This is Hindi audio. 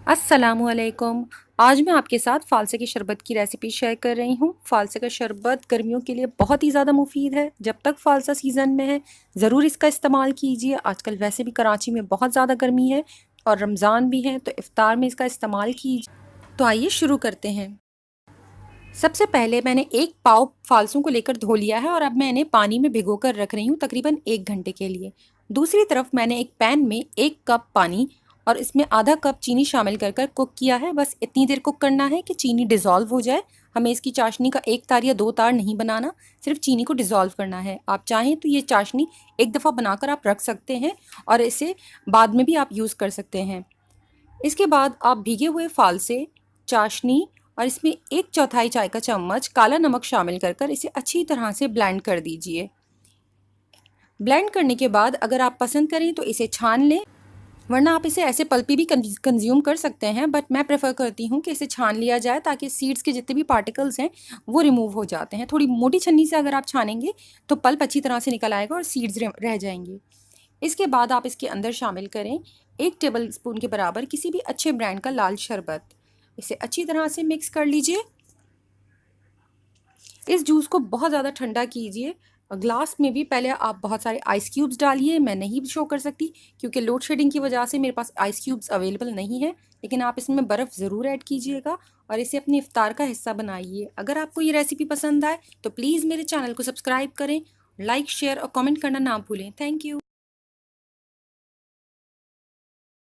अस्सलामुअलैकुम। आज मैं आपके साथ फ़ालसे की शरबत की रेसिपी शेयर कर रही हूँ। फ़ालसे का शरबत गर्मियों के लिए बहुत ही ज़्यादा मुफीद है। जब तक फ़ालसा सीज़न में है ज़रूर इसका इस्तेमाल कीजिए। आजकल वैसे भी कराची में बहुत ज़्यादा गर्मी है और रमज़ान भी है, तो इफ़्तार में इसका इस्तेमाल कीजिए। तो आइए शुरू करते हैं। सबसे पहले मैंने एक पाव फ़ालसों को लेकर धो लिया है और अब मैं इन्हें पानी में भिगो कर रख रही हूँ तकरीबन 1 घंटे के लिए। दूसरी तरफ मैंने एक पैन में 1 कप पानी और इसमें आधा कप चीनी शामिल कर कर कुक किया है। बस इतनी देर कुक करना है कि चीनी डिज़ोल्व हो जाए। हमें इसकी चाशनी का 1 तार या 2 तार नहीं बनाना, सिर्फ चीनी को डिज़ोल्व करना है। आप चाहें तो ये चाशनी एक दफ़ा बनाकर आप रख सकते हैं और इसे बाद में भी आप यूज़ कर सकते हैं। इसके बाद आप भीगे हुए फ़ालसे, चाशनी और इसमें 1/4 चाय का चम्मच काला नमक शामिल कर कर इसे अच्छी तरह से ब्लेंड कर दीजिए। ब्लेंड करने के बाद अगर आप पसंद करें तो इसे छान लें, वरना आप इसे ऐसे पल्पी भी कंज्यूम कर सकते हैं, बट मैं प्रेफर करती हूँ कि इसे छान लिया जाए ताकि सीड्स के जितने भी पार्टिकल्स हैं वो रिमूव हो जाते हैं। थोड़ी मोटी छन्नी से अगर आप छानेंगे तो पल्प अच्छी तरह से निकल आएगा और सीड्स रह जाएंगे। इसके बाद आप इसके अंदर शामिल करें 1 टेबल स्पून के बराबर किसी भी अच्छे ब्रांड का लाल शरबत। इसे अच्छी तरह से मिक्स कर लीजिए। इस जूस को बहुत ज़्यादा ठंडा कीजिए। ग्लास में भी पहले आप बहुत सारे आइस क्यूब्स डालिए। मैं नहीं शो कर सकती क्योंकि लोड शेडिंग की वजह से मेरे पास आइस क्यूब्स अवेलेबल नहीं है, लेकिन आप इसमें बर्फ़ ज़रूर ऐड कीजिएगा और इसे अपने इफ्तार का हिस्सा बनाइए। अगर आपको ये रेसिपी पसंद आए तो प्लीज़ मेरे चैनल को सब्सक्राइब करें, लाइक शेयर और कमेंट करना ना भूलें। Thank you.